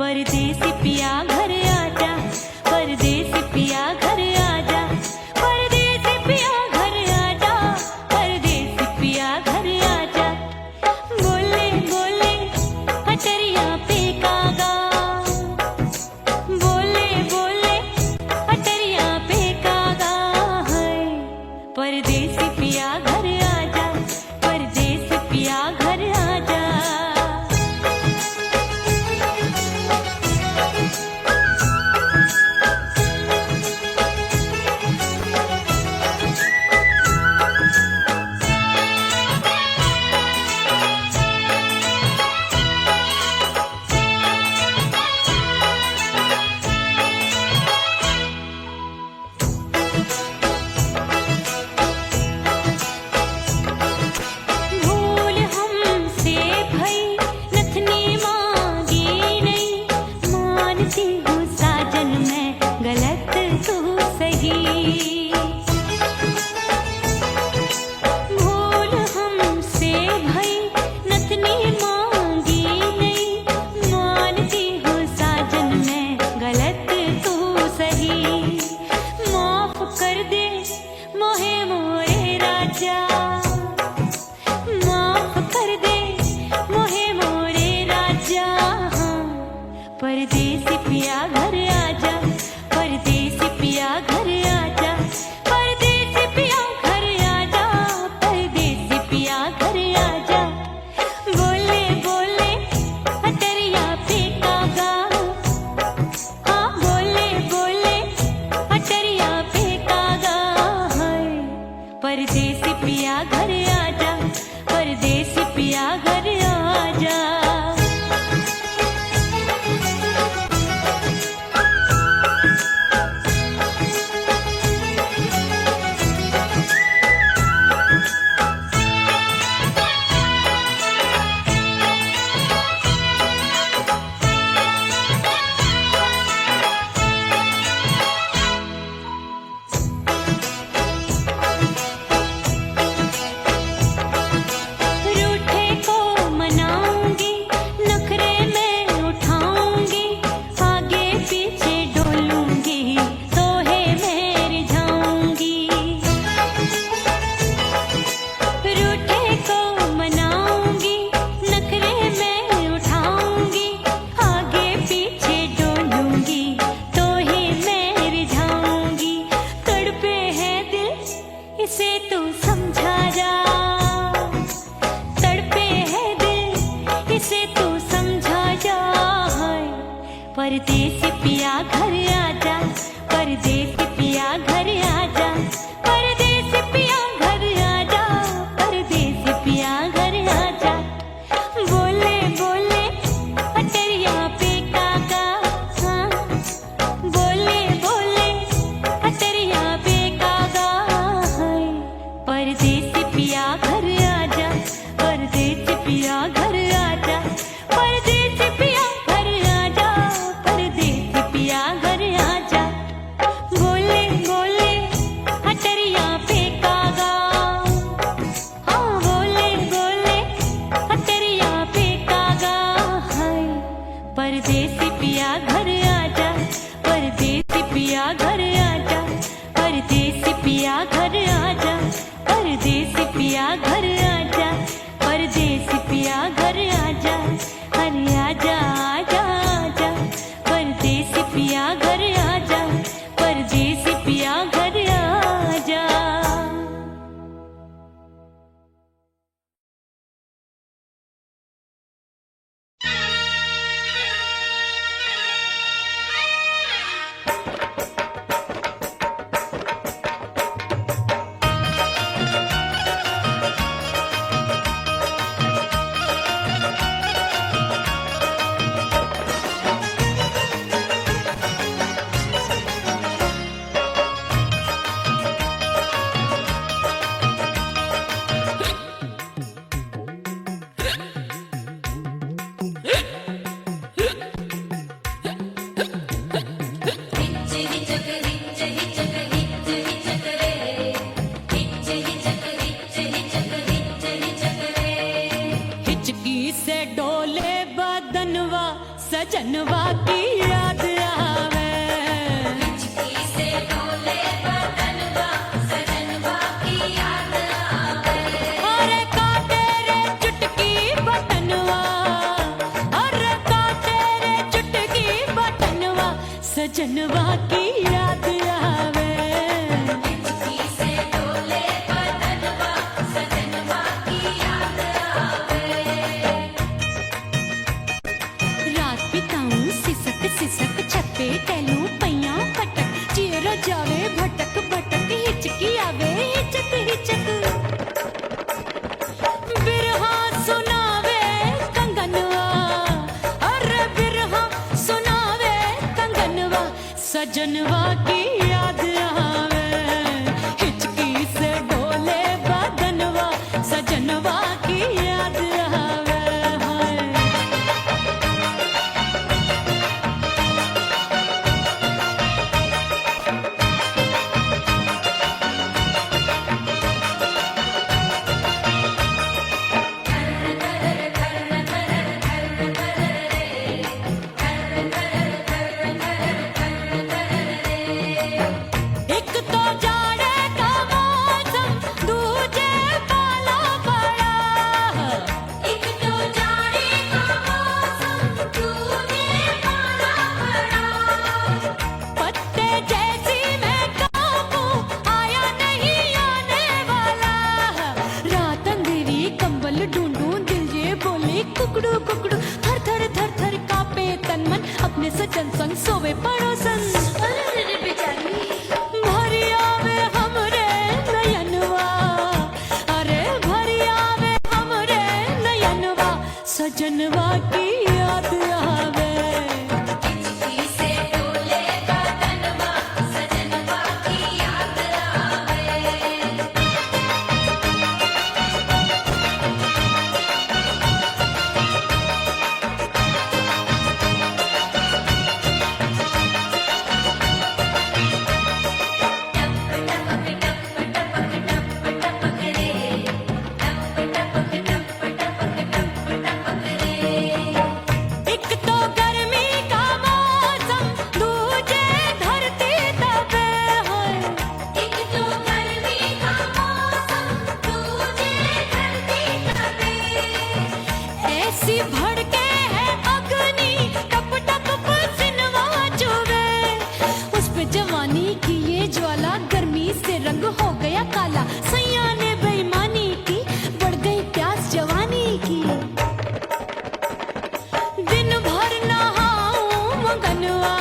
परदेसी पिया घर आजा, परदेसी पिया घर आजा, परदेसी पिया घर आजा, परदेसी पिया घर आजा। बोले बोले अटरिया पे कागा, बोले बोले अटरिया पे कागा है। परदेसी पिया घर आजा, परदेसी पिया घर आजा। भूल हमसे भई नथनी मांगी नहीं, मानती हूँ साजन मैं गलत तू सही। भूल हमसे भई नथनी मांगी नहीं, मानती हूँ साजन मैं गलत तू सही। माफ कर दे मोहे मोरे राजा, माफ कर दे मोहे मोरे राजा। परदेसी पिया घर आजा, परदेसी पिया घर आजा, परदेसी पिया घर आजा, परदेसी पिया घर आजा। बोले बोले अटरिया पे कागा, हाँ बोले बोले अटरिया पे कागा है। परदेसी पिया घर आजा, परदेसी पिया घर आजा। रूठे को मनाऊंगी, नखरे में उठाऊंगी, आगे पीछे डोलूंगी, तोहे में रिझाऊंगी। रूठे को मनाऊंगी, नखरे में उठाऊंगी, आगे पीछे डोलूंगी, तोहे में रिझाऊंगी। तड़पे है दिल इसे तू समझा जा, तड़पे है दिल इसे तू समझा जा। परदेसी पिया घर आजा, परदेसी पिया घर आजा, परदेसी पिया घर आजा, परदेसी पिया घर आजा। बोले बोले अटरिया पे कागा, हाँ बोले बोले अटरिया पे कागा है। परदेसी पिया घर आजा, परदेसी पिया घर आजा, परदेसी पिया घर आजा, परदेसी पिया घर आजा। बोले बोले अटरिया पे कागा, हाँ बोले बोले अटरिया पे कागा है। परदेसी पिया घर आजा, परदेसी पिया घर आजा, परदेसी पिया घर आजा, परदेसी पिया घर आजा, परदेसी पिया घर आजा। अरे आजा आजा आजा, परदेसी पिया घर आजा, परदेसी पिया घर आजा। सजनवा की याद आवे। हिचकी से डोले बदनवा सजनवा की याद आवे। अरे काटे रे चुटकी बटनवा, अरे काटे रे चुटकी बटनवा, सजनवा की याद आवे। हिचकी से डोले बदनवा सजनवा की याद आवे। रात बिताऊं सिसक सिसक छत पे टहलूं पैया पटक, चेहरा जावे भटक भटक, हिचकी आवे हिचक हिचक। बिरहा सुनावे कंगनवा, अरे बिरहा सुनावे कंगनवा, सजनवा की याद आवे। हिचकी से डोले बदनवा, सजनवा की याद आवे। हाय एक तो जाड़े का मौसम, दूजे पाला पड़ा। एक तो जाड़े का मौसम दूजे पाला पड़ा। पत्ते जैसी मैं कांपूं, आया नहीं आने वाला। रात अंधेरी कंबल ढूंढूं, दिल ये बोले कुकड़ू कुकड़ू। थर थर थर थर कांपे तन मन, अपने सजन संग सोवे पड़ोसन। अरे बेचारी भरी आवे हमरे नयनवा, अरे भरी आवे हमरे नयनवा, सजनवा की याद आवे। हिचकी से डोले बदनवा सजनवा की याद आवे। एक तो गर्मी का मौसम, दूजे धरती तपे होए। एक तो गर्मी का मौसम दूजे धरती तपे। ऐसी भड़के है अग्नि, टप टप पसीनवा चुभे। उस पे जवानी की ये ज्वाला, गर्मी से रंग हो गया काला। सैया ने बेईमानी की, बढ़ गई प्यास जवानी की। दिन भर नहाऊं आंगनवा,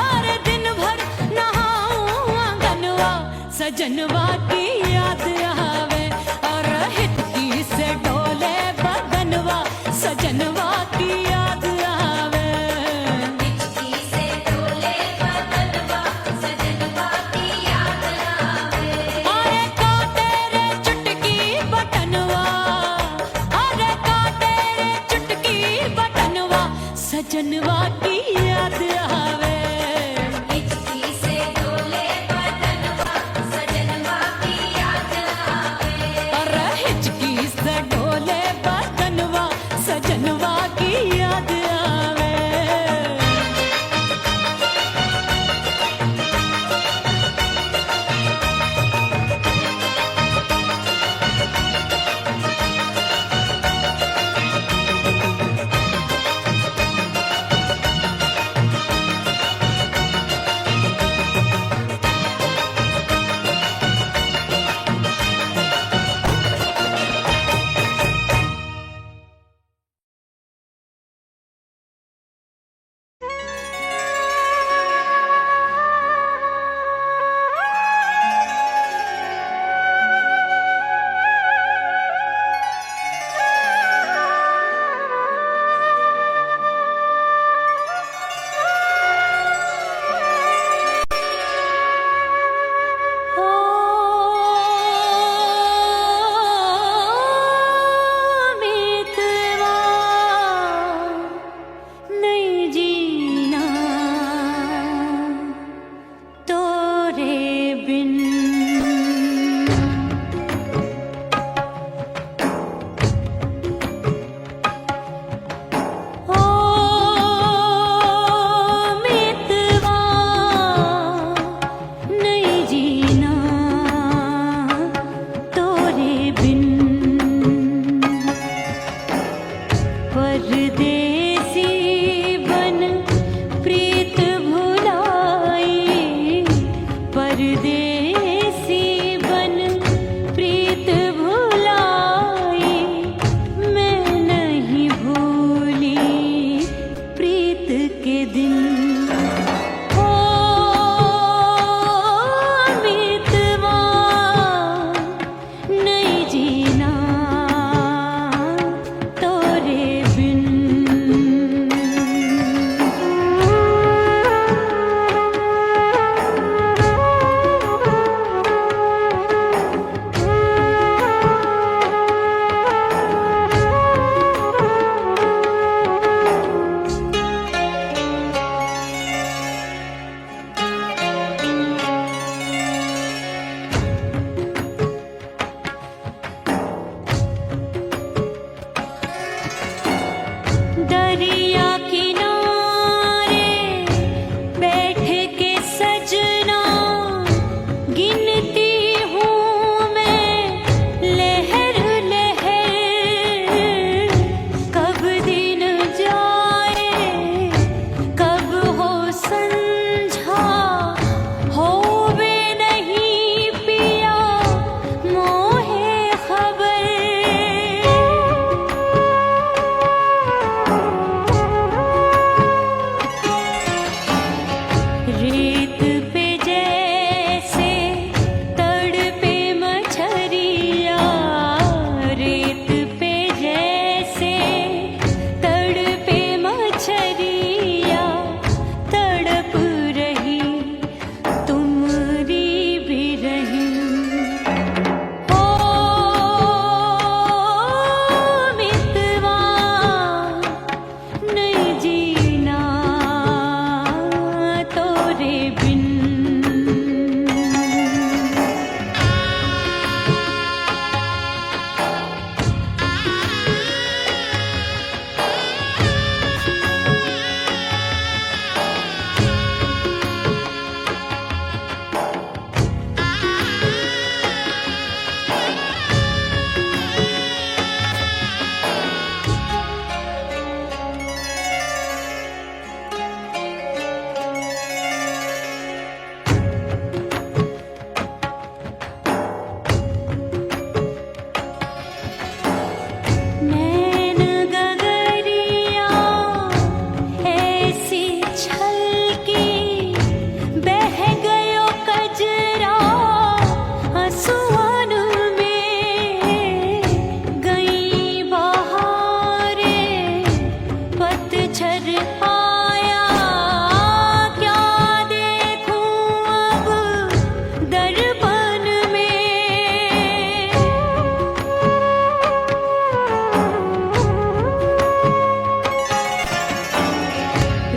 अरे दिन भर नहाऊं आंगनवा, सजनवा की याद आवे। और हिचकी से डोले बदनवा, सजनवा की याद आवे। हिचकी से डोले बदनवा सजनवा की याद आवे। अरे काटे रे चुटकी बटनवा, अरे काटे रे चुटकी बटनवा, सजनवा की याद आवे। हिचकी से डोले बदनवा सजनवा की याद आवे। अरे हिचकी से डोले बदनवा, सजनवा की याद आवे।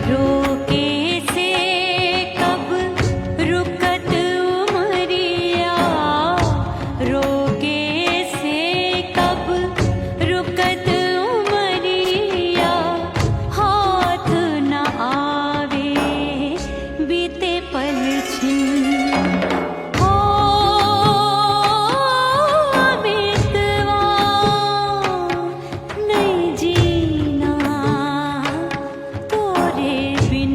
रोके से कब रुकत उमरिया, रोके से कब रुकत उमरिया, हाथ न आवे बीते पल छिन हो मितवा नहीं जीना तोरे बिन।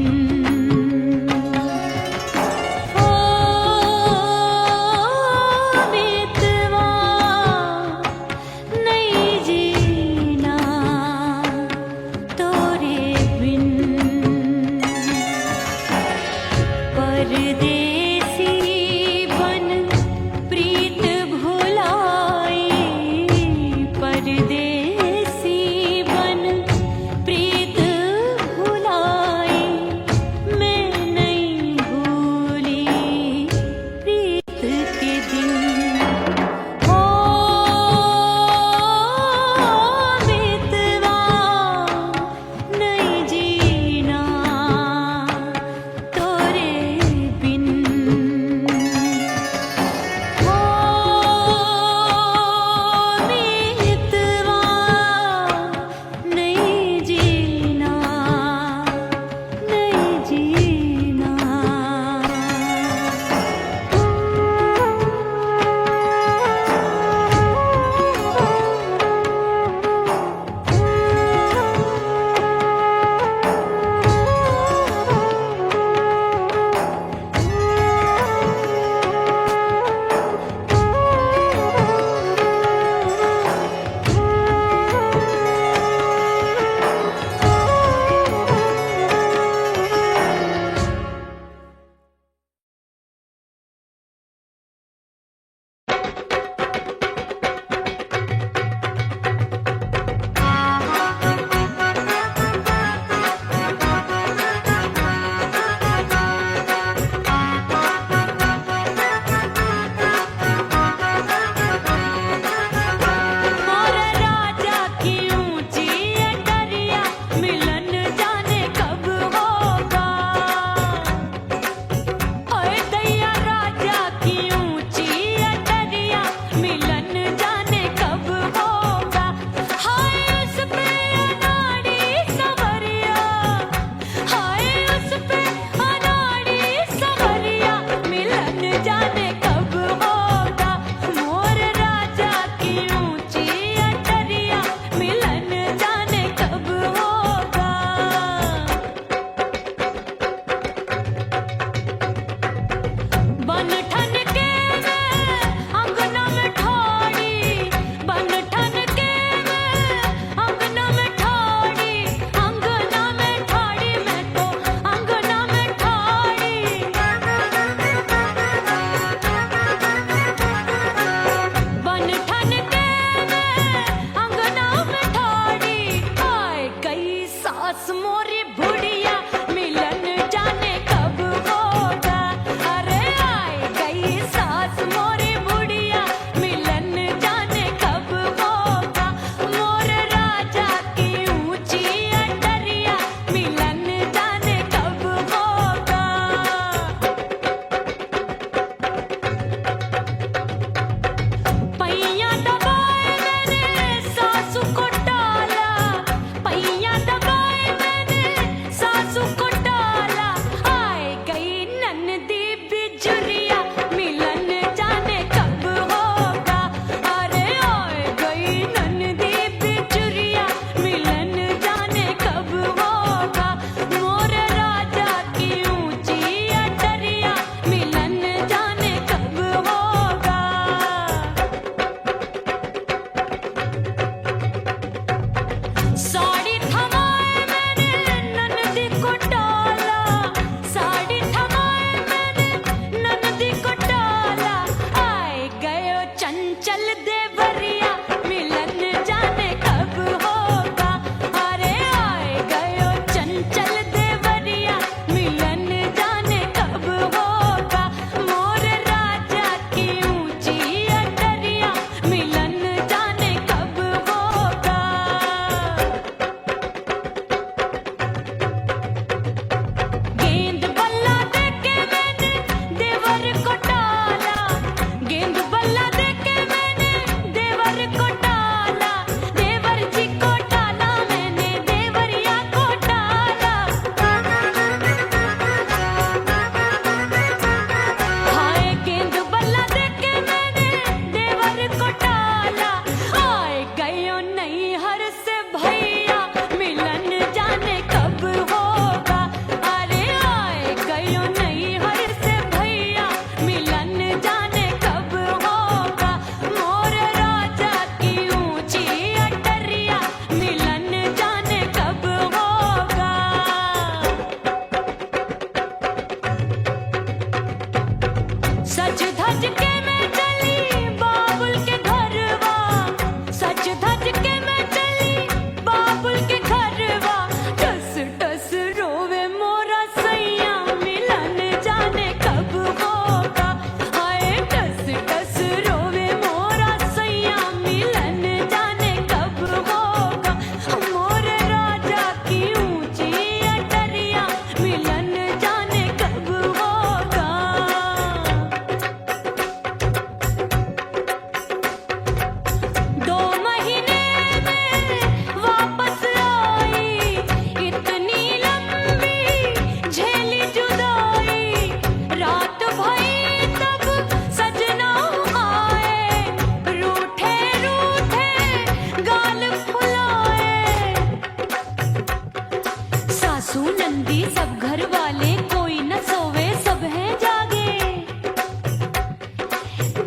संबंधी सब घर वाले कोई न सोवे सब हैं जागे।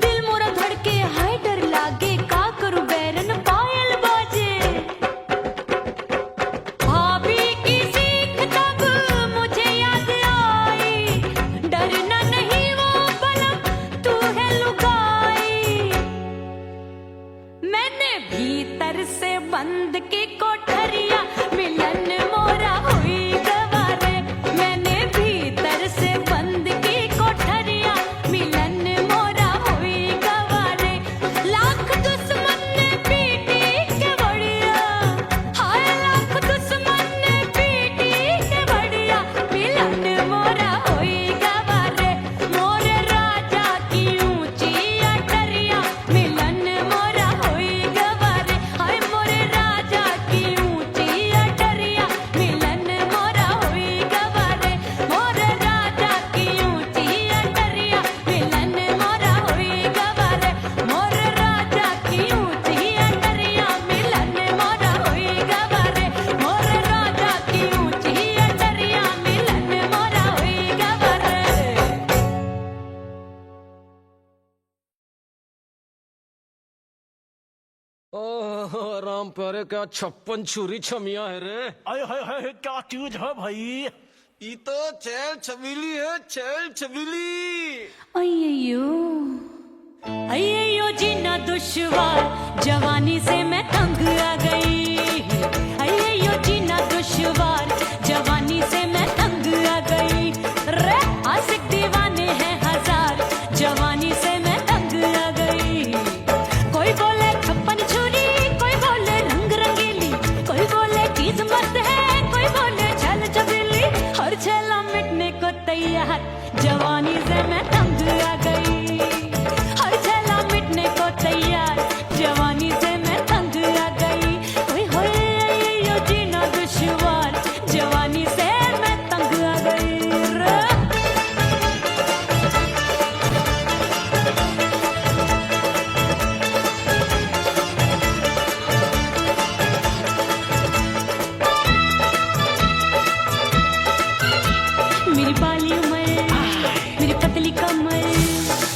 दिल मोरा धड़के हाय डर लागे का करूं बैरन पायल बाजे। भाभी की सीख तब मुझे याद आई, डरना नहीं वो बलम तू है लुगाई। मैंने भीतर से बंद की कोठरिया मिलन मोरा हुई गवारे। मैंने भीतर से बंद की कोठरिया मिलन मोरा हुई गवारे। लाख दुश्मन ने पीटी के बढ़िया, हाय लाख दुश्मन ने पीटी के बढ़िया मिलन मोरा हुई गवारे। मोरे राजा की ऊंची अटरिया मिलन मोरा हुई गवारे। हाय मोरे राजा की ऊंची अटरिया मिलन मोरा हुई गवारे। मोरे राजा की ऊंची अटरिया मिलन मोरा हुई गवारे। मोरे राजा की ऊंची अटरिया मिलन मोरा हुई गवारे। मोरे राजा की ऊंची अटरिया मिलन मोरा हुई गवारे। ओह राम प्यारे क्या 56 छुरी छमिया है रे। हाय हाय हाय क्या चीज है भाई। ये तो चैल छबीली है, चैल छबीली। अय्यो अय्यो जीना दुश्वार, जवानी से मैं तंग आ गई। अय्यो जीना दुश्वार, जवानी से मैं तंग आ गई। रे आशिक दीवाने हैं हजार, जवानी से मैं तंग आ गई। कोई बोले 56 छुरी, कोई बोले रंग रंगीली, कोई बोले चीज मस्त है, कोई बोले छल छबीली। हर छला मिटने को तैयार, जवानी से मैं तंग आ गई। हर छला मिटने को तैयार, जवानी से मैं तंग आ गई। ओए होए यो जीना दुश्वार, जवानी से मैं तंग आ गई रे। मेरी बाली उमर, मेरी पतली कमर,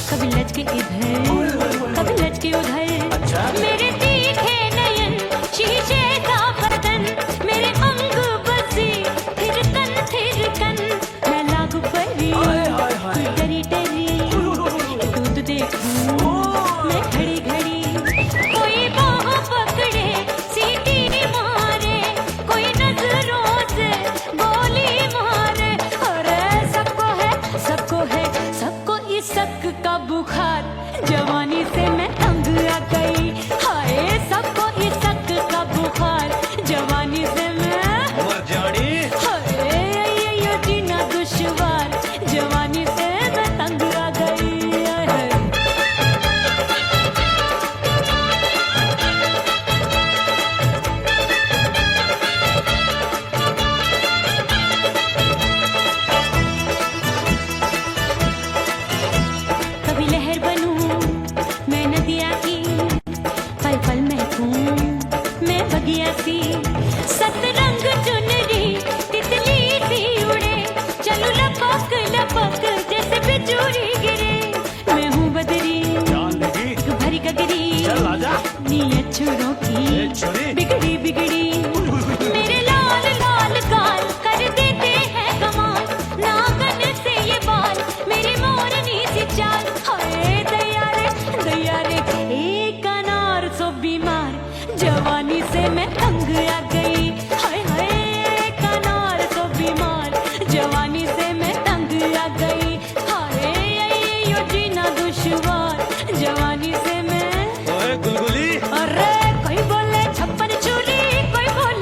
कभी लचके इधर कभी लचके उधर। मेरे तीखे नयन, शीशे का बदन, मेरे अंग बसी थिरकन। मैं लागू परी तू डरी डरी, दूध देखूं मैं घड़ी घड़ी। कोई बाहों पकड़े सीटी मारे, कोई नजरों से गोली मारे। अरे सबको है सबको इसक का बुखार, जवानी से मैं तंग आ गई। हाय सबको इसक का बुखार, जवानी से मैं मर जानी। हाय यो जीना दुश्वार, जवानी से मैं तंग आ गई। हाय। कभी लहर बनूं मैं नदिया की, पल पल महकूं मैं बगिया सी। सतरंग चुनरी तितली सी उड़े, चलूं लपक लपक जैसे बिजुरी गिरे। मैं हूँ बदरी जान लगी एक भरी गगरी, चल आजा। नीयत छुरों ए की छुरी। बिगड़ी बिगड़ी। मेरे लाल लाल गाल कर देते हैं कमाल, नागन से ये बाल मेरी मोरनी सी चाल। हाय दैया रे एक अनार सो बीमार, जवानी से मैं तंग आ गई। हाय हाय एक अनार सो बीमार, जवानी से मैं तंग आ गई। हाय यो जीना दुश्वार, जवानी से मैं। ओए गुलगुली। अरे कोई बोले 56 छुरी, कोई बोले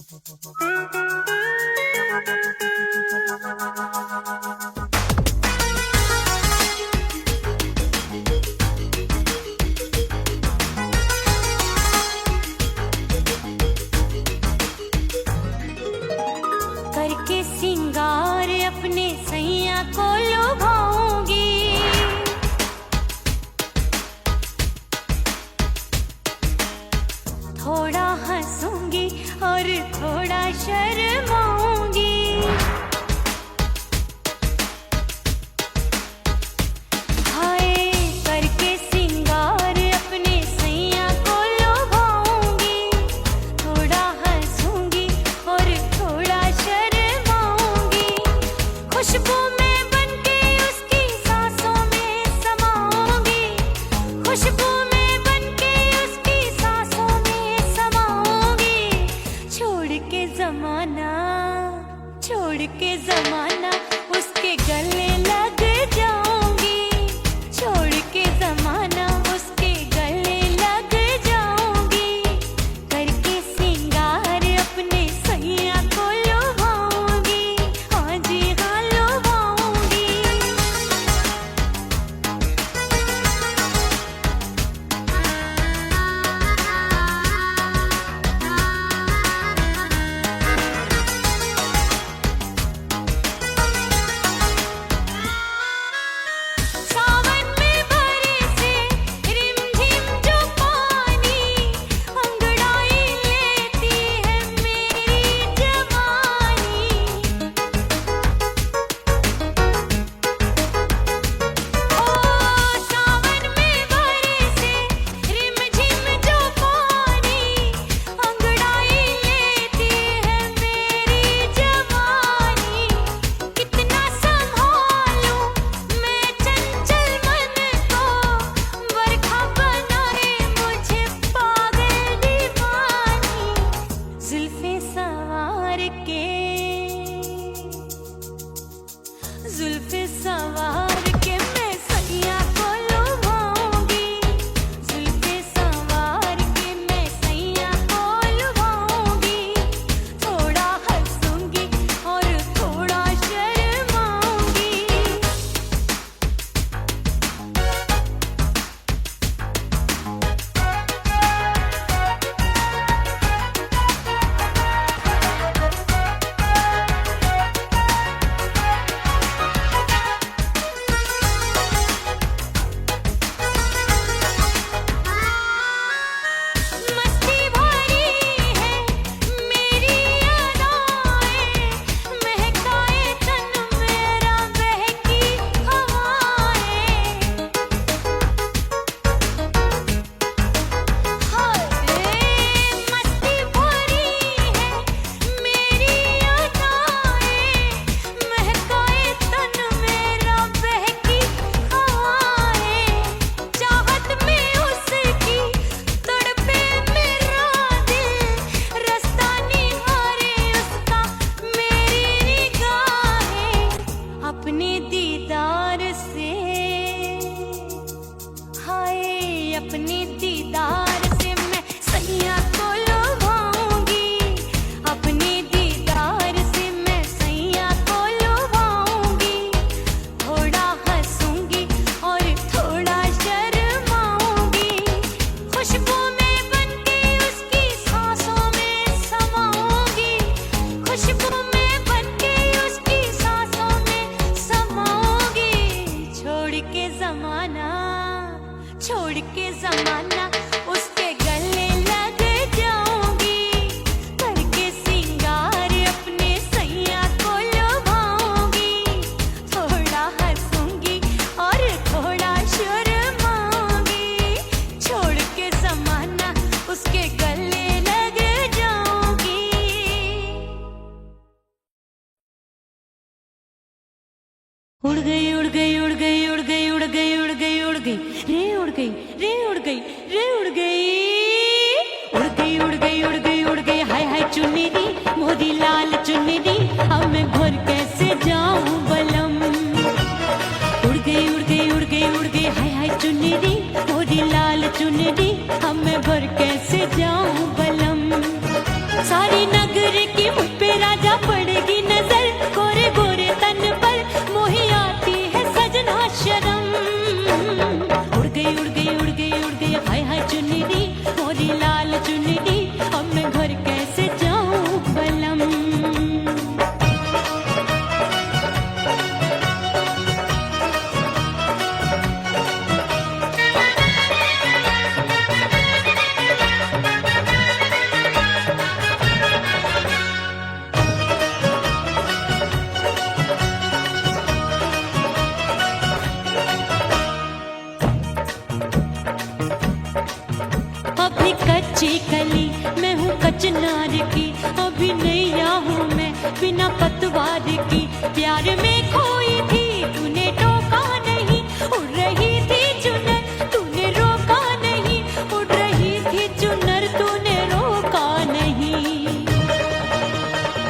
करके सिंगार अपने सैया को लुभाऊंगी, थोड़ा हंसूंगी और थोड़ा शर्माऊंगी। हाय करके सिंगार अपने सैया को लुभाऊंगी, थोड़ा हंसूंगी और थोड़ा शर्माऊंगी। खुशबू में बनके उसकी सांसों में समाऊंगी, खुशबू में बनके उसकी सांसों में समाऊंगी। छोड़ के जमाना उसके गले लग जाऊंगी, छोड़ के जमाना उसके गले लग जाऊंगी। करके सिंगार अपने सैया को लुभाऊंगी, हाँ जी हाँ लुभाऊंगी। सावन में बरसे रिमझिम जो पानी, अंगड़ाई लेती है मेरी जवानी। ओ सावन में बरसे रिमझिम जो पानी, अंगड़ाई लेती है मेरी जवानी। कितना संभालूं मैं चंचल मन को, बरखा बनाए मुझे पागल दीवानी। जुल्फे सवार के मैं सैया को लुभाऊंगी, जुल्फे सवार के मैं सैया को लुभाऊंगी। थोड़ा हंसूंगी और थोड़ा शर्माऊंगी। मस्ती भरी है मेरी अदाएं, महकाए तन मेरा बहकी हवाएं। हाय मस्ती भरी है मेरी अदाएं, महकाए तन मेरा बहकी हवाएं। चाहत में उसकी तड़पे मेरा दिल, रास्ता निहारे उसका मेरी निगाहें। अपने दीदार से हाय अपने दीदार से मैं सैया को लुभाऊंगी, अपने दीदार से मैं सैया को लुभाऊंगी। थोड़ा हंसूंगी और थोड़ा शर्माऊंगी। खुशबू में बनके उसकी सांसों में समाऊंगी, खुशबू में बनके उसकी सांसों में समाऊंगी। छोड़ के जमाना उसके गले लग जाऊंगी, करके सिंगार अपने सैया को लुभाऊंगी। थोड़ा हंसूंगी और थोड़ा शर्माऊंगी। छोड़ के जमाना उसके गले लग जाऊंगी। उड़ गई उड़ गई उड़ गई उड़ गई उड़ गई उड़ गई उड़ गई रे उड़ गई रे उड़ गई रे उड़ गई उड़ गई उड़ गई उड़ गई उड़ गई। हाय हाय चुन्नी मोदी लाल चुन्नी, अब मैं घर कैसे जाऊं बलम। उड़ गई उड़ गई उड़ गई उड़ गई हाय हाय चुन्नी मोदी लाल चुन्नी, अब मैं घर कैसे जाऊं बलम। सारी नगरी चिनार की, अभी नैया हूँ मैं बिना पतवार की। प्यार में खोई थी तूने टोका नहीं, उड़ रही थी चुनर तूने रोका नहीं, उड़ रही थी चुनर तूने रोका नहीं।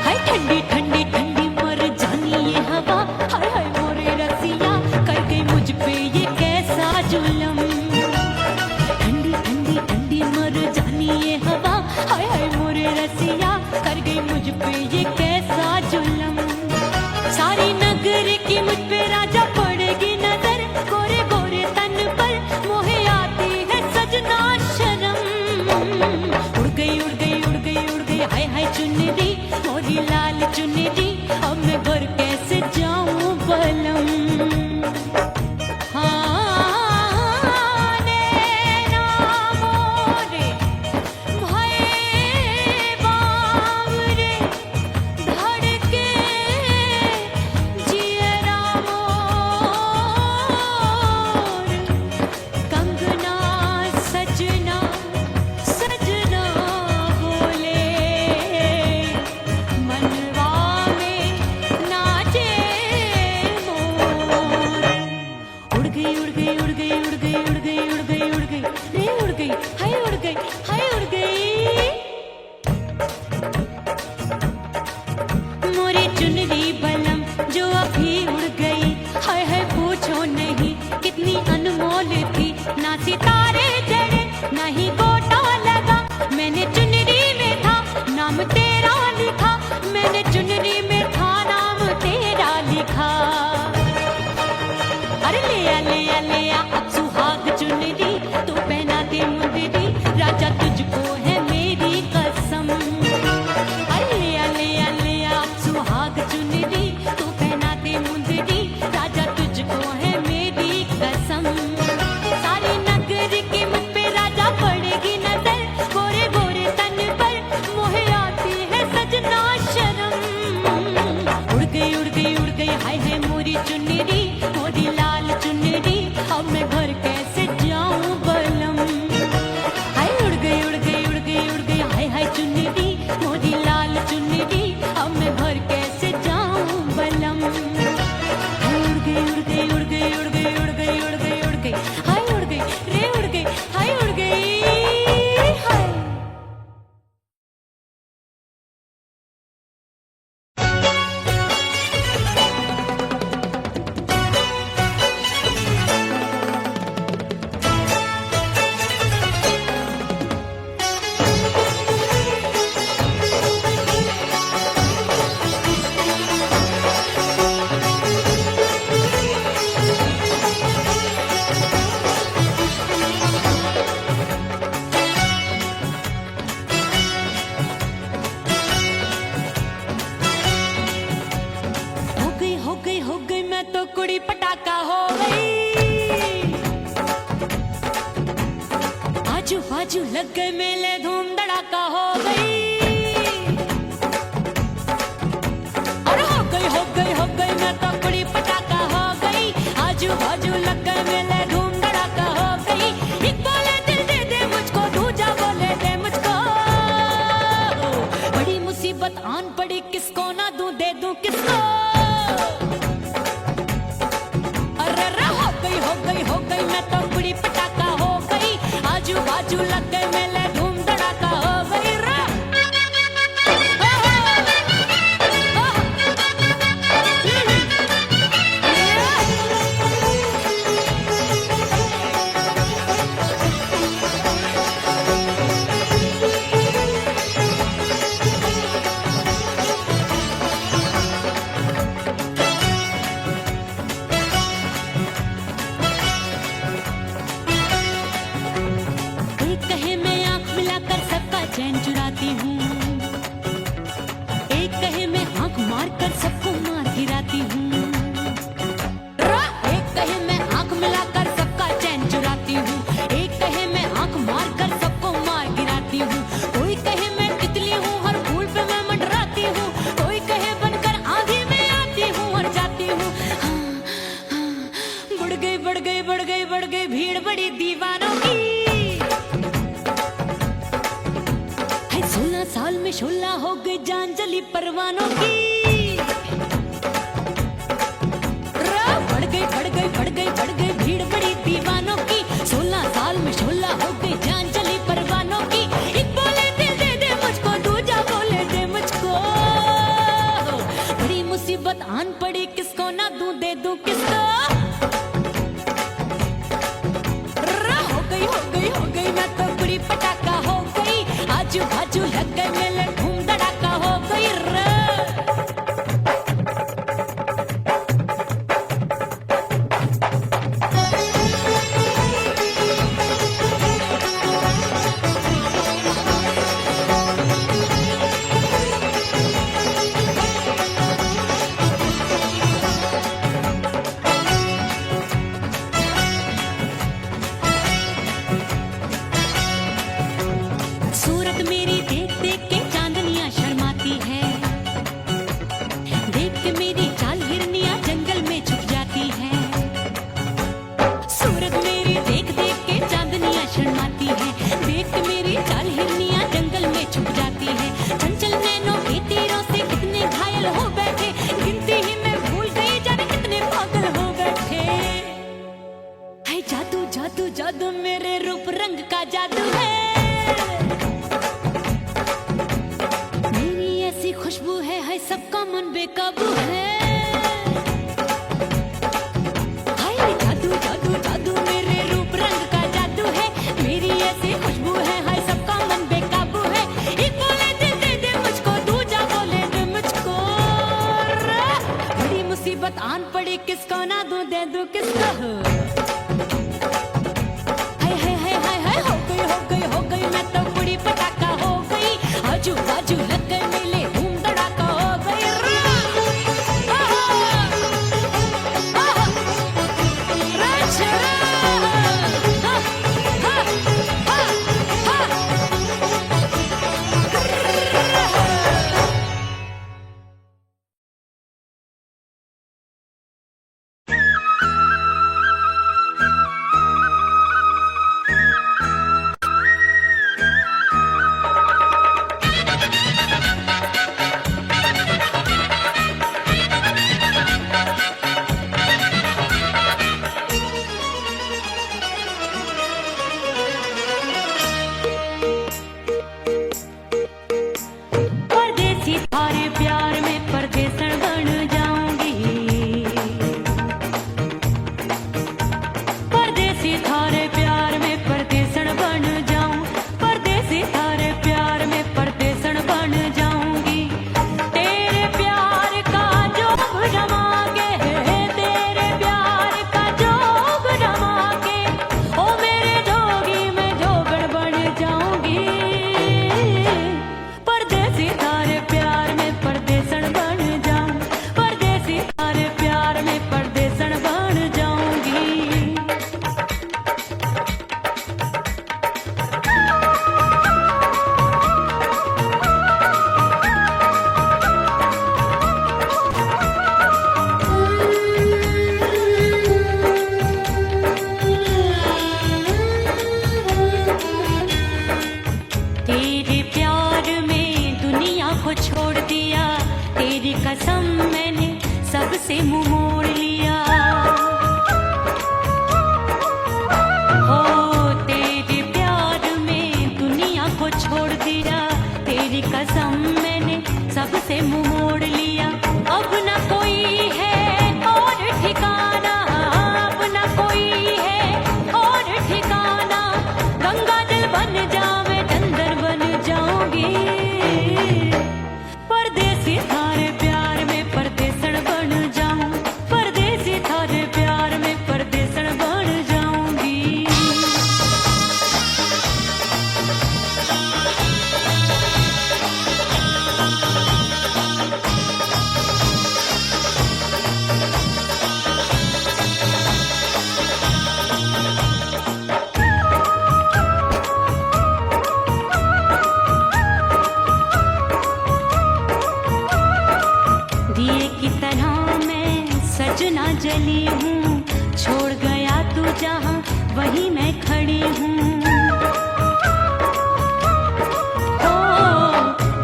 हाय ठंडी ठंडी ठंडी मर जानी ये हवा, हाय हाय मोरे रसिया कर गई मुझ पे ये कैसा जुल्म। ठंडी ठंडी ठंडी मर जानी ये हवा, हाय हाय मोरे रसिया कर गई मुझ पे ये कैसा जुल्म। सारी नगर की मुझ पे राजा पड़ेगी नजर, गोरे गोरे तन पर मोहे आती है सजना शर्म। उड़ गई उड़ गई उड़ गई उड़ गई हाय हाय चुनरी मोरी लाल चुनरी, अब मैं घर कैसे जाऊं बलम। हाँ नैना मोरे भये बावरे, धड़के जियरा मोर, कंगना सजना सजना बोले, मनवा में नाचे मोर। उड़ गई उड़ गई उड़ गई उड़ गई उड़ गई उड़ गई उड़ गई रे उड़ गई हाय उड़ गई हाय उड़ गई। मोरी चुनरी बलम जो अभी उड़ गई, हाय हाय पूछो नहीं कितनी अनमोल थी। ना सितारे जड़े ना ही गोटा लगा, मैंने चुनरी में था नाम तेरा लिखा, मैंने चुनरी में था नाम तेरा लिखा। अरे ले आ ले आ ले आ अब सुहाग चुनरी, तू पहना दे मुंदरी राजा तुझको है मेरी कसम। अरे ले आ ले आ ले आ अब सुहाग चुनरी, तू पहना दे मुंदरी राजा तुझको है मेरी कसम। सारी नगर की मुझ पे राजा पड़ेगी नजर, गोरे गोरे तन पर मोहे आती है सजना शर्म। उड़ गई उड़ गई उड़ गई हाय हाय मोरी चुनरी मोरी लाल चुनरी, अब मैं घर कैसे जाऊं बलम। हाय उड़ गई उड़ गई उड़ गई उड़ गई हाय हाय चुनरी मोरी लाल चुनरी, अब मैं घर कैसे जाऊं बलम। हाय उड़ गई उड़ गई उड़ गई उड़ गई उड़ गई उड़ गई उड़ गई हाय उड़ गई रे उड़ गई हाय उड़ गई हाय। हो गई मैं तो कुड़ी पटाखा हो गई, आजू बाजू लग गए मेले धूम धड़ाका हो गई। अरे हो गई मैं तो कुड़ी पटाखा हो गई, आजू बाजू लग गए मेले धूम धड़ाका हो गई। एक बोले दिल दे दे मुझको, दूजा बोले दे मुझको, बड़ी मुसीबत आन पड़ी किसको ना दूं दे दूं किसको। हो गई मैं तो कुड़ी पटाखा हो गई, आजू बाजू लग गए मेले धूम धड़ाका हो गई रा। आन पड़ी किसको ना दूं दे दूं किसको। हो गई मैं तो बुरी पटाखा हो गई, आजू बाजू लग गए मेले धूम धड़ाका हो गई रे। सूरत मेरी देख देख के चांदनियां शर्माती है, देख के मेरी चाल हिरनियां जंगल में छुप जाती है। सूरत मेरी देख देख के चांदनियां शर्माती है, देख के मेरी चाल हिरनियां जंगल में छुप जाती है। चंचल नैनों के तीरों से कितने घायल हो बैठे, गिनती ही मैं भूल गई जाने कितने पागल हो बैठे। है जादू जादू जादू मेरे रूप रंग का जादू है, खुशबू है सबका मन बेकाबू है। हाय जादू जादू जादू मेरे रूप रंग का जादू है, मेरी ऐसी खुशबू है हाय सबका मन बेकाबू है। एक बोले दे दे मुझको, दूजा बोले दे मुझको, बड़ी मुसीबत आन पड़ी किसको ना दूं दे दूं किसको। हाय हो गई मैं तो बुरी पटाखा हो गई, आजू बाजू लग गए मेले धूम धड़ाका हो गई रे। से मुंह मोड़ लिया। हो तेरे प्यार में दुनिया को छोड़ दिया, तेरी कसम मैंने सबसे मुंह मोड़ लिया। अब न कोई है और ठिकाना, अब न कोई है और ठिकाना। गंगा जल बन जावे डंगर बन जाऊंगी, परदेसी थारे प्यार में परदेसण बन जाऊं, परदेसी थारे प्यार में परदेसण बन जाऊंगी। दिए की तरह मैं सजना जली हूँ, छोड़ गया तू जहाँ वहीं मैं खड़ी हूँ। ओ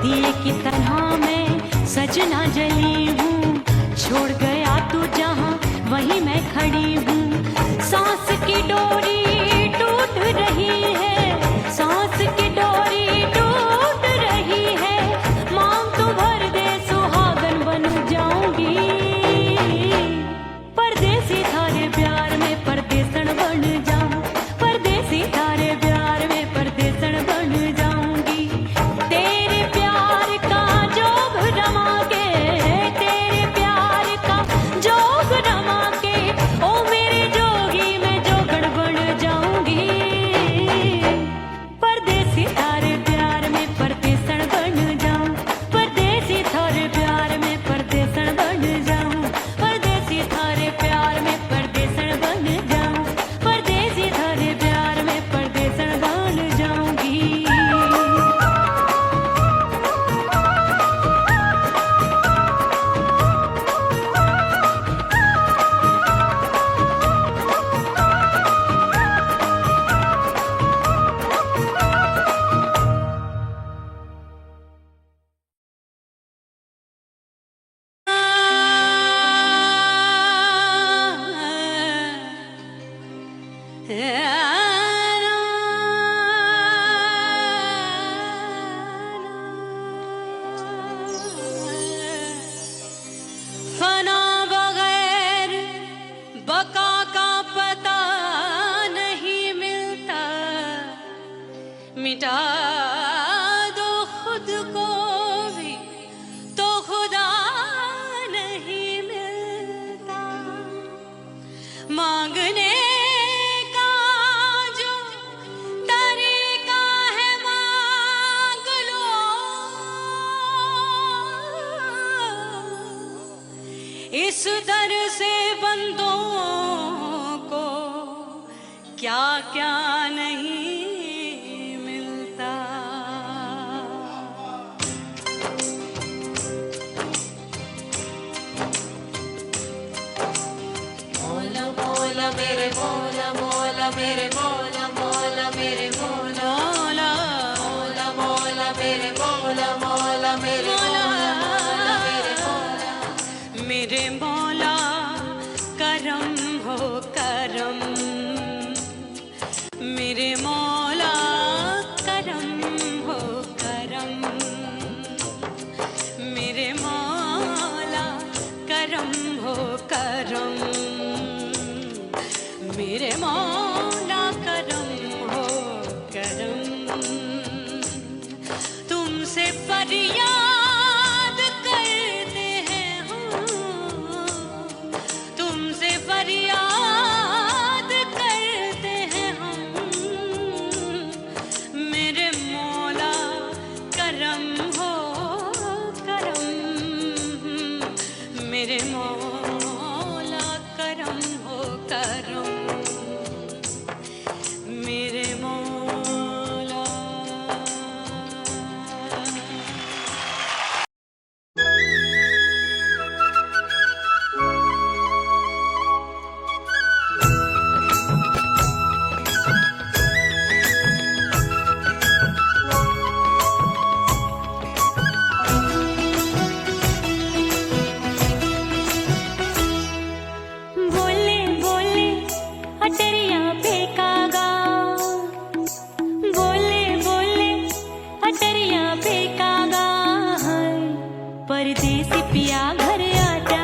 दिए की तरह मैं सजना जली हूँ, छोड़ गया तू जहाँ वहीं मैं खड़ी हूँ। सांस की डोरी टूट रही है, सांस की डोरी टूट रही है। मांग तू भर दे सुहागन बन जाऊंगी, मिटा दो खुद को भी तो खुदा नहीं मिलता। मांगने का जो तरीका है मांग लो, इस दर से बंदों को क्या क्या नहीं मिलता। मौला मौला मेरे मौला मौला मेरे मौला मौला मेरे मौला मौला मौला मौला मेरे मौला मौला मेरे मौला मौला मेरे मौला। मेरे मौला करम हो करम, मेरे मौला करम हो करम, मेरे मौला करम हो करम, मेरे मौला करम हो करम। तुमसे फरियाद करते हैं हम, तुमसे फरियाद करते हैं हम, मेरे मौला करम हो करम, मेरे मौला करम हो करम, मेरे मौला। बोले बोले अटरिया पे कागा, बोले बोले अटरिया पे कागा, परदेसी पिया घर आजा,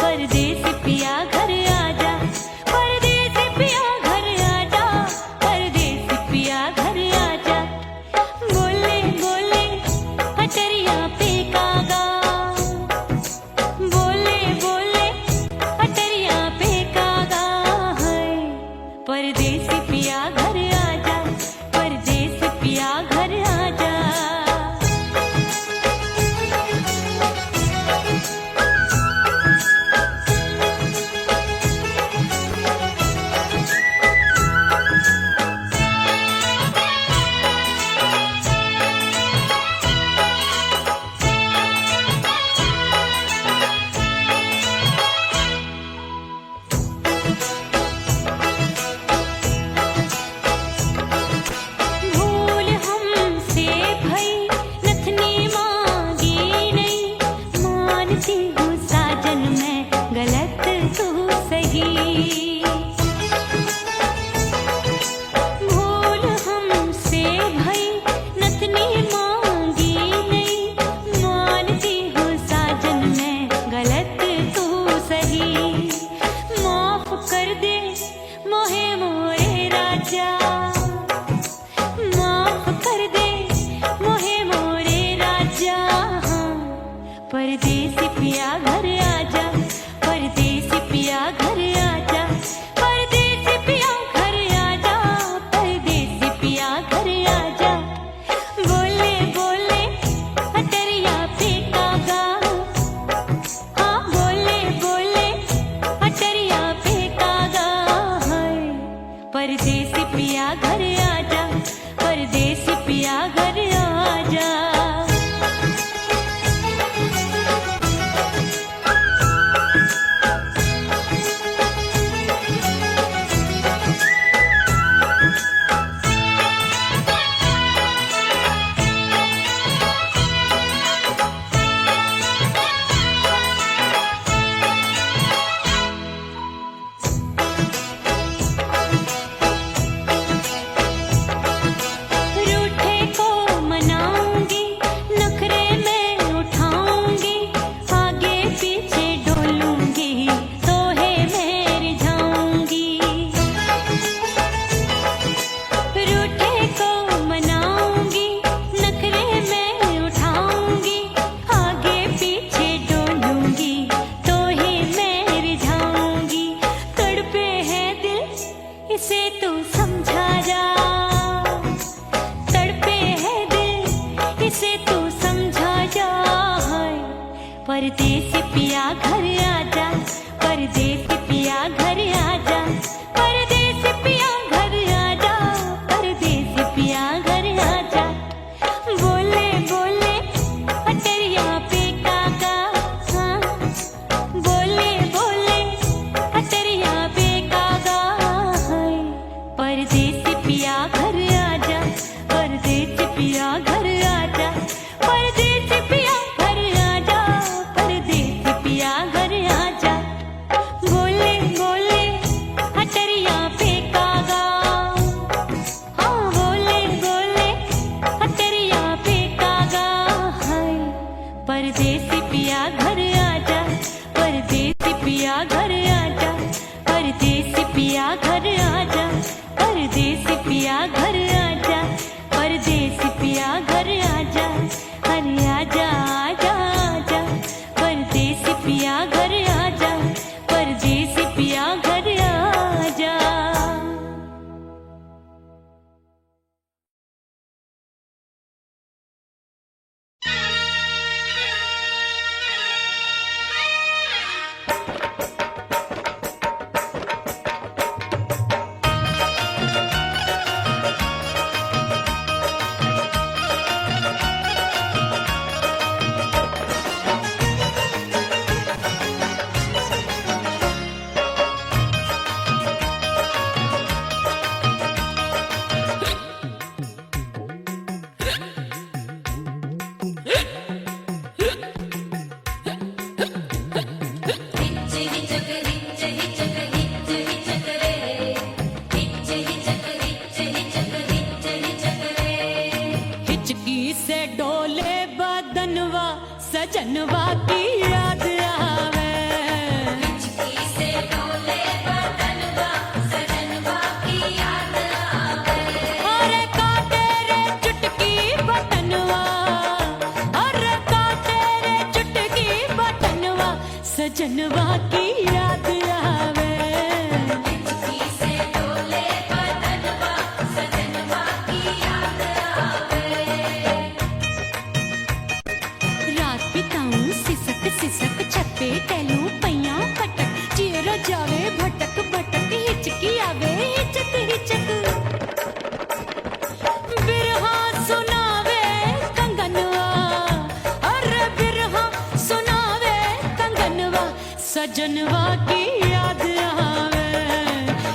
परदेसी पिया घर आजा, परदेसी पिया घर आजा, परदेसी पिया घर आजा। बोले बोले अटरिया पे कागा, बोले बोले अटरिया पे कागा, परदेसी पिया घर आजा, परदेसी पिया घर आजा। भूल हमसे भई नथनी मांगी नहीं, मानती हूँ साजन मैं गलत तू सही। भूल हमसे भई नथनी मांगी नहीं, मानती हूँ साजन मैं गलत तू सही। माफ कर दे मोहे मोरे राजा, माफ कर दे मोहे मोरे राजा, परदेसी पिया घर आजा, परदेसी पिया घर आजा, परदेसी पिया घर आजा, परदेसी पिया घर आजा। बोले बोले अटरिया पे कागा, हाँ बोले बोले अटरिया पे कागा, परदेसी पिया घर आजा, परदेसी पिया घर आजा। परदेसी पिया घर आजा, परदेसी पिया घर आजा, परदेसी पिया घर आजा, परदेसी पिया घर आजा। बोले बोले अटरिया पे काका, हाँ बोले बोले अटरिया पे काका, हाय परदेसी पिया घर आजा, परदेसी पिया घर आजा, परदेसी पिया घर आजा, परदेसी पिया घर आजा। बोले बोले अटरिया पे कागा, हाँ बोले बोले अटरिया पे कागा, हाय परदेसी पिया घर आजा, परदेसी पिया घर आजा, परदेसी पिया घर आजा, परदेसी पिया घर आजा, परदेसी पिया घर आजा, अरे आजा आजा आजा, परदेसी पिया घर आजा, परदेसी पिया घर आजा। हिचकी से डोले बदनवा, सजनवा की याद आवे, हिचकी से डोले बदनवा, सजनवा की याद आवे। अरे काटे रे चुटकी बटनवा, अरे काटे रे चुटकी बटनवा, सजनवा की याद आवे। हिचकी से डोले बदनवा, सजनवा की याद आवे। रात बिताऊं सिसक सिसक, छत पे टहलूं पैया पटक, चेहरा जावे भटक भटक, हिचकी आवे हिचक हिचक। बिरहा सुनावे कंगनवा, अरे बिरहा सुनावे कंगनवा, सजनवा की याद आवे।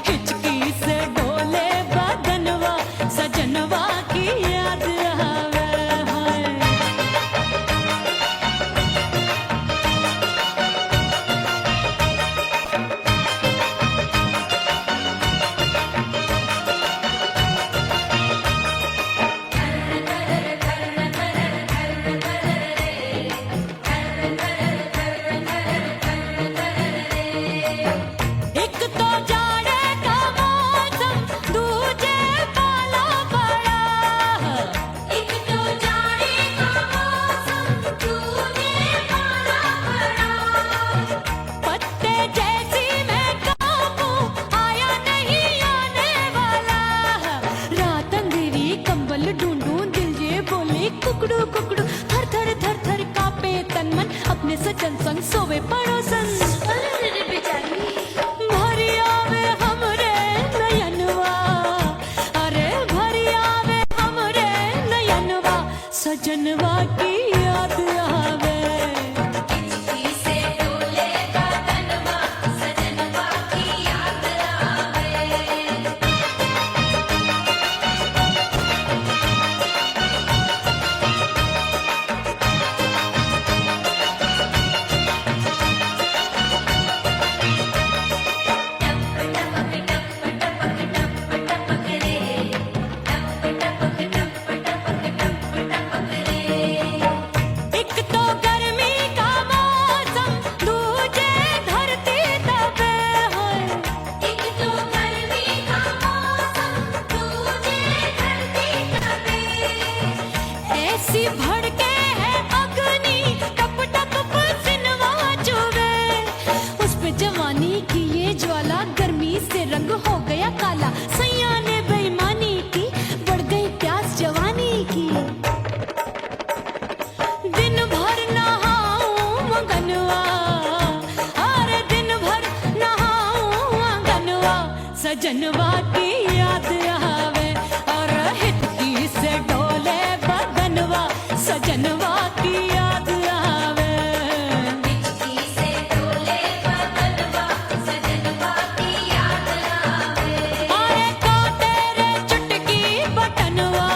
हिचकी से डोले बदनवा, सजनवा की याद आवे, हाय। एक तो जाड़े का मौसम, दूजे पाला पड़ा, एक तो जाड़े का मौसम, दूजे पाला पड़ा। पत्ते जैसी मैं काबू, आया नहीं आने वाला। रात अंधेरी कंबल ढूंढूं, दिल ये बोले कुकड़ू कुकड़ू, थर थर थर थर कांपे तन मन, अपने सजन संग सोवे पड़ोसन। अरे बेचारी भरी आवे हमरे नयनवा, अरे भरी आवे हमरे नयनवा, सजनवा की याद आवे। हिचकी से डोले बदनवा, सजनवा की याद आवे। एक तो गर्मी का मौसम, दूजे धरती तपे, हाय। एक तो गर्मी का मौसम, दूजे धरती तपे। ऐसी भड़के है अग्नि, टप टप पसीनवा चुभे, उस पे जवानी की ये ज्वाला, गर्मी से रंग हो गया काला। सैया ने बेईमानी की, बढ़ गई प्यास जवानी की। दिन भर नहाऊं मगन सजनवा की याद आवे और हिचकी से डोले बदनवा सजनवा की याद आवे हिचकी से डोले बदनवा सजनवा की याद आवे अरे का तेरे चुटकी बटनवा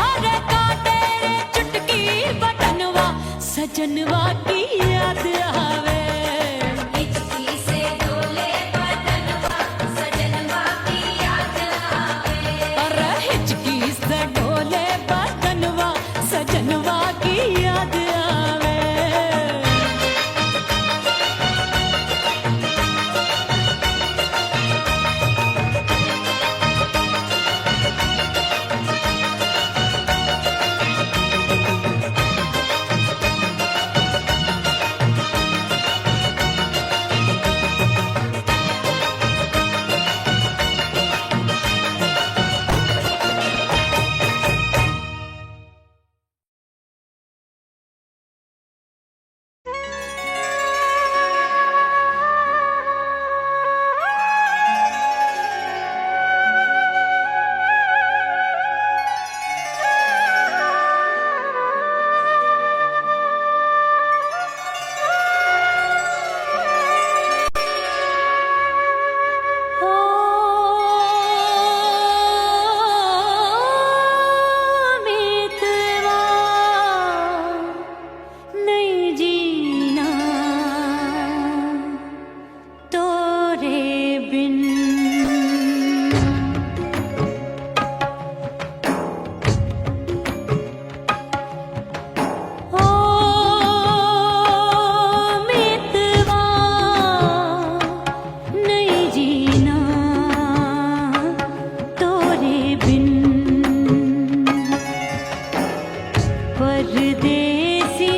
अरे का तेरे चुटकी बटनवा सजनवा की याद आवे हिचकी से डोले बदनवा सजनवा की याद आवे अरे हिचकी से डोले बदनवा सजनवा की याद आवे नहीं जीना तोरे बिन ओ मितवा नहीं जीना तोरे बिन परदेसी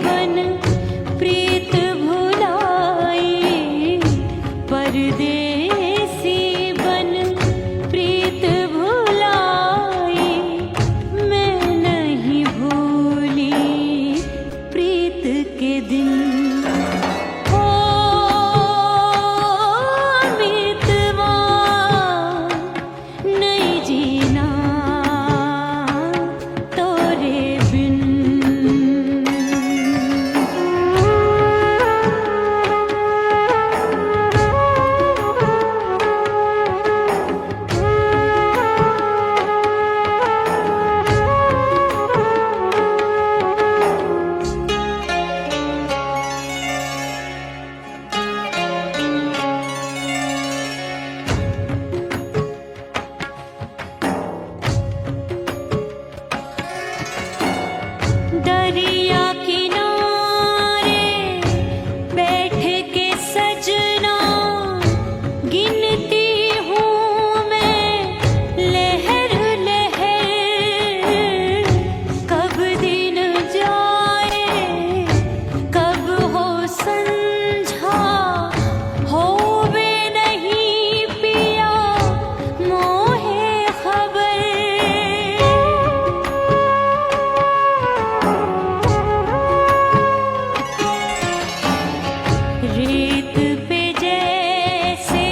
बन प्रीत भुलाई परदेसी बन प्रीत भुलाई मैं नहीं भूली प्रीत के दिन ओ मितवा नहीं जीना तोरे बिन दरिया किनारे बैठ के सजना गिनती हूँ मैं लहर लहर कब दिन जाए कब हो संझा हो वे नहीं पिया मोहे खबर रेत पे जैसे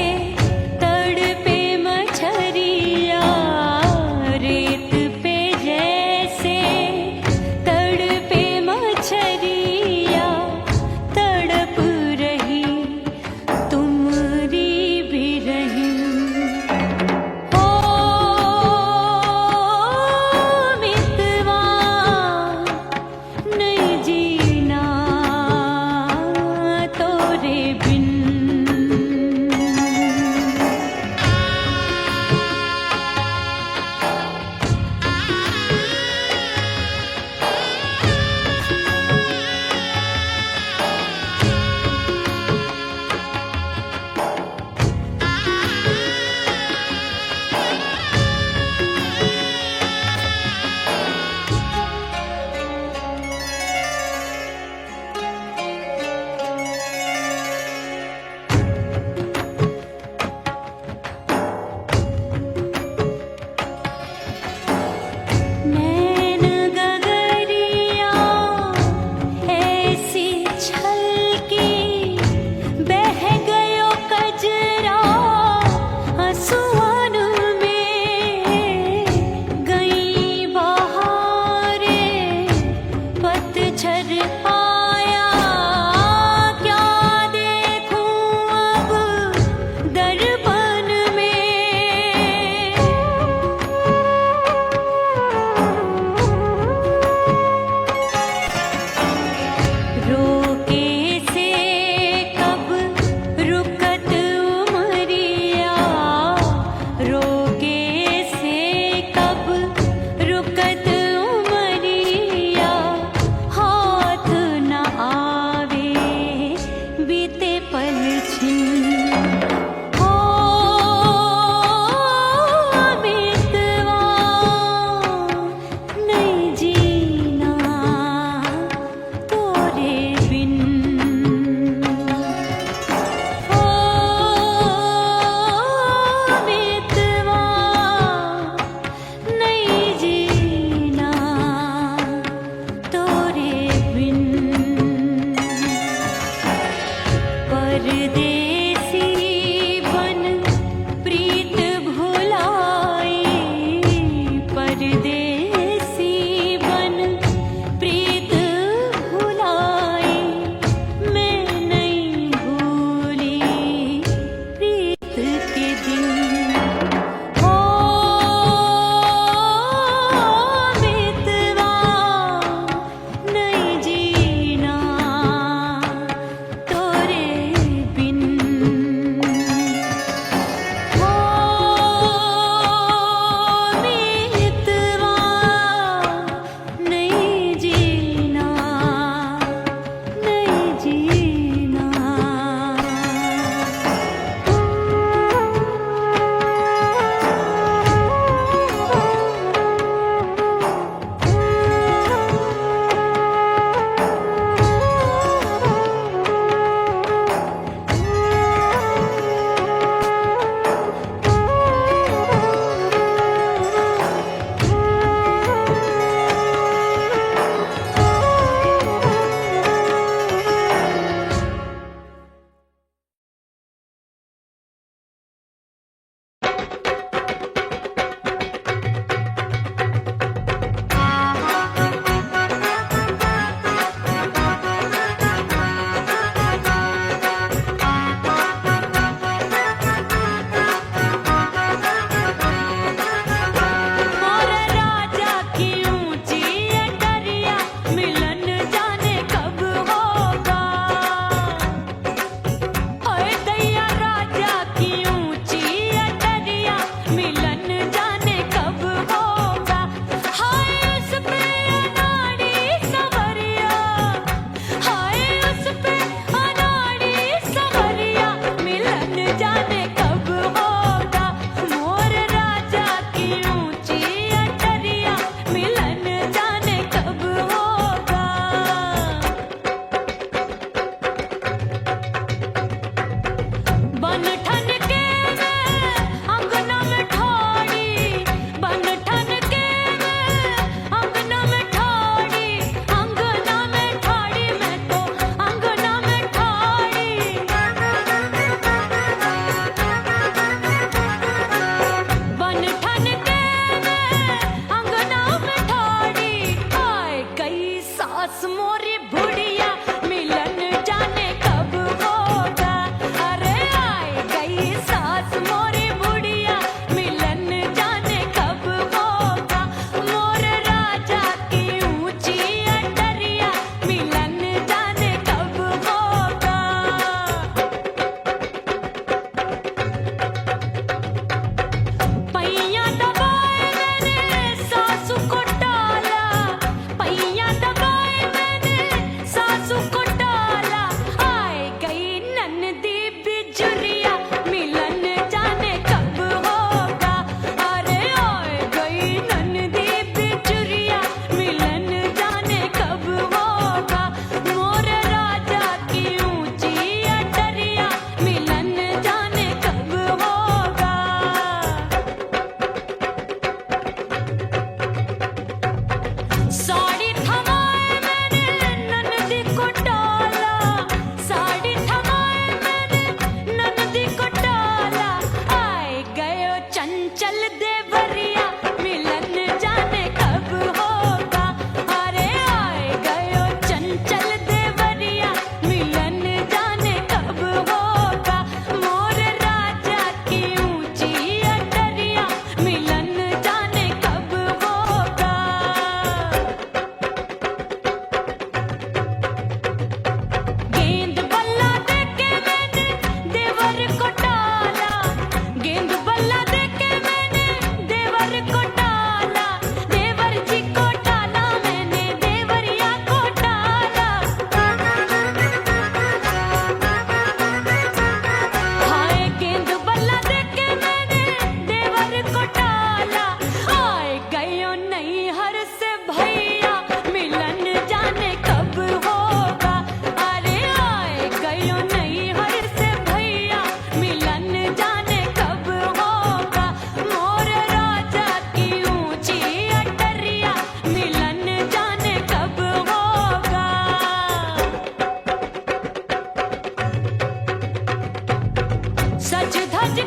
तड़पे मछरिया रेत पे जैसे तड़पे मछरिया तड़प रही तुमरी भी रही ओ मितवा नहीं जीना तोरे बिन परदेसी बन प्रीत भुलाई, परदेसी बन प्रीत भुलाई, मैं नहीं भूली प्रीत के दिन। हो मितवा नहीं जीना तोरे बिन।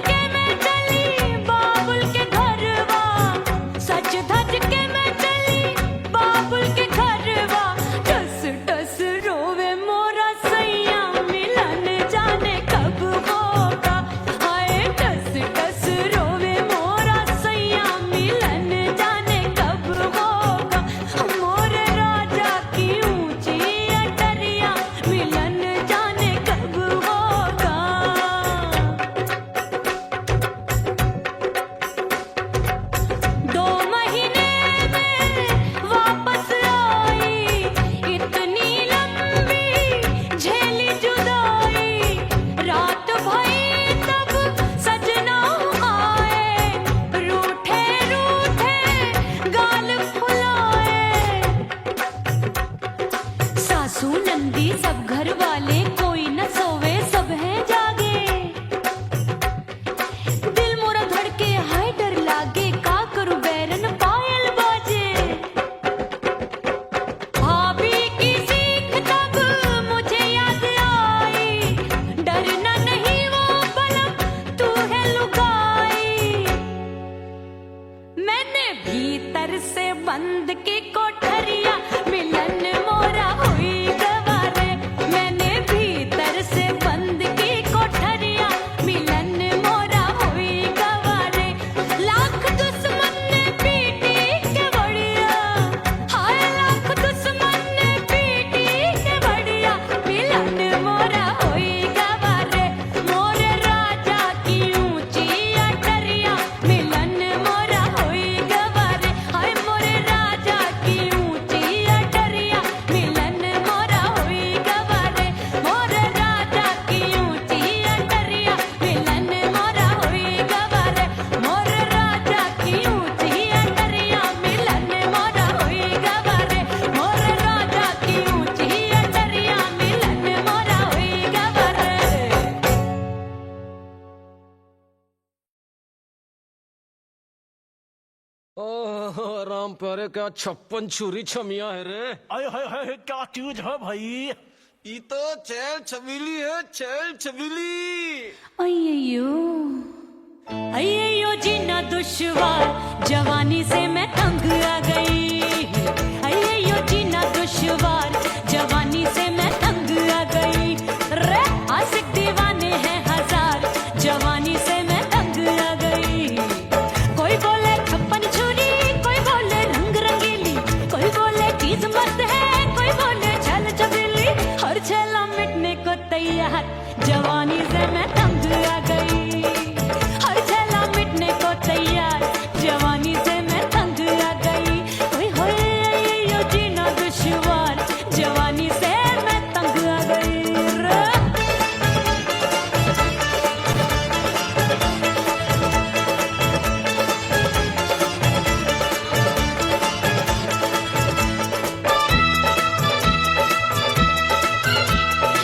के मैं चली बाबुल के घरवा, सज धज के मैं चली बाबुल के घरवा। टस टस रोवे मोरा सैया मिलन जाने कब होगा। हाय टस टस रोवे मोरा सैया मिलन जाने कब होगा। मोरे राजा की ऊंची अटरिया मिलन जाने कब होगा। 2 महीने में वापस आई, इतनी लंबी झेली जुदाई। रात भई तब सजना आए, रूठे रूठे गाल फुलाए। सासू नंदी सब घर वाले कोई न सोवे सब हैं जागे। दिल मोरा धड़के हाय डर लागे, का करूं बैरन पायल बाजे। भाभी की सीख तब मुझे याद आई, डरना नहीं वो बलम तू है लुगाई। मैंने भीतर से बंद की कोठरिया मिलन मोरा हुई गवारे। मैंने भीतर से बंद की कोठरिया मिलन मोरा हुई गवारे। लाख दुश्मन ने पीटी के बढ़िया, हाय लाख दुश्मन ने पीटी के बढ़िया। मिलन मोरा हुई गवारे, मोरे राजा की ऊंची अटरिया मिलन मोरा हुई गवारे। हाय मोरे राजा की ऊंची अटरिया मिलन मोरा हुई गवारे। मोरे राजा की ऊंची अटरिया मिलन मोरा हुई गवारे। मोरे राजा की ऊंची अटरिया मिलन मोरा हुई गवारे। मोरे राजा की ऊंची अटरिया मिलन मोरा हुई गवारे। ओह राम प्यारे क्या 56 छुरी छमिया है रे। आय हाय हाय क्या चीज है भाई। ये तो चैल छबीली है, चैल छबीली। अय्यो अय्यो जीना दुश्वार, जवानी से मैं तंग आ गई। अय्यो जीना दुश्वार, जवानी से मैं तंग आ गई। रे आशिक दीवाने हैं हजार, जवानी से मैं तंग आ गई। कोई बोले 56 छुरी, कोई बोले रंग रंगीली, कोई बोले चीज मस्त है, कोई बोले छल छबीली। हर छेला मिटने को तैयार, जवानी से मैं तंग आ गई। हर छेला मिटने को तैयार, जवानी से मैं तंग आ गई। ओए होए यो जीना दुश्वार, जवानी से मैं तंग आ गई। रे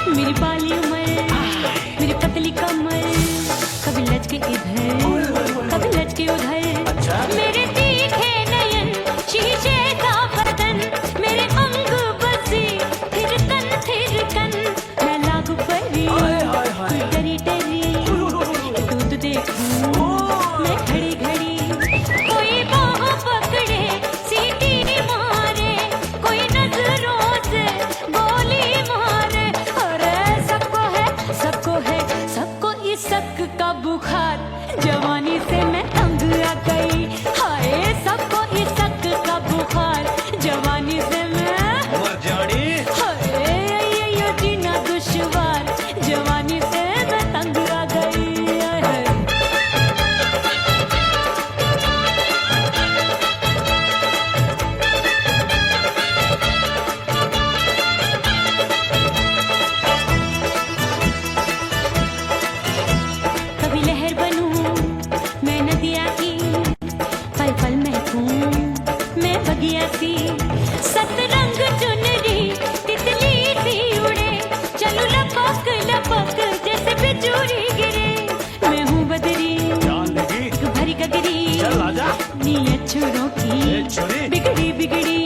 मेरी बाली उमर, मेरी पतली कमर, कभी लचके इधर कभी लचके उधर। मेरे तीखे नयन शीशे का बदन, मेरे अंग बसी थिरकन। मैं लागू परी कोई डरी डरी, दूध देखूं मैं घड़ी घड़ी। कोई बाह पकड़े सीटी मारे, कोई नजरों से गोली मारे। अरे सबको है सबको इस शक का बुखार, जवानी से मैं तंग आ गई। हाय सबको इस शक का बुखार, जवानी से मैं मर जानी। हाय ये जीना दुश्वार, जवानी से मैं तंग आ गई। हाय कभी लहर बनूं मैं नदिया की, पल पल महकूं मैं बगिया सी। सतरंग चुनरी तितली सी उड़े, चलूं लपक लपक जैसे बिजूरी गिरे। मैं हूँ बदरी जान लगी भरी गगरी, चल आजा। नीयत छुरों की छुरी बिगड़ी बिगड़ी।